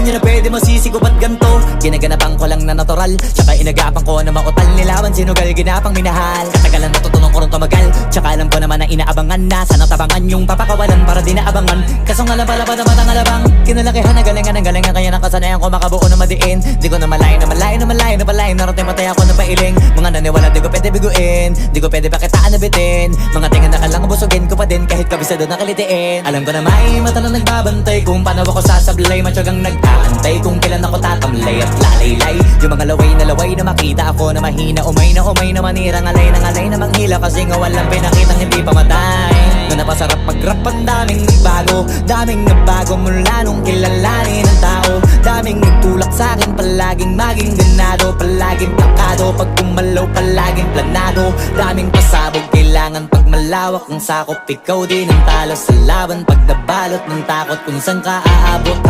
nyo na pwede masisigo ba't ganto? Ginaganapan ko lang na natural, tsaka inagapan ko na mautal. Nilawan sinugal, ginapang minahal. Katagalan natutunan ko rin tumagal, tsaka alam ko naman na inaabangan na sana tabangan yung papakawalan para di naabangan. Kaso nga lang pala pa naman ang alabang kinalakihan na galingan kaya nakasanayan ko makabuo na madiin. Di ko na malayo na malayo na malayo na palayo. Narating patay ako na pailing. Mga naniwala di ko pwede biguin, di ko pwede pakitaan na bitin. Mga tingan na kalang busugin ko pa din kahit kabisado na kalitiin. Alam ko na may mata na nagbabantay kung paano ako sasablay. Matyagang nag-aantay kung kailan ako tatamlay at lalaylay. Yung mga laway na makita ako na mahina. Umay na manira, ngalay na manghila. Kasi nga walang pinakitang hindi pamatay. Na napasarap mag-rap ang daming nagbago mula nung kilalanin ang tao. Daming nagtulak sa'kin, palaging maging ganado. Palaging plakado, pag kumalaw palaging planado. Daming pasabog, kailangan pag malawak ang sakop. Ikaw din ang talo sa laban pag nabalot ng takot kung saan ka aabot.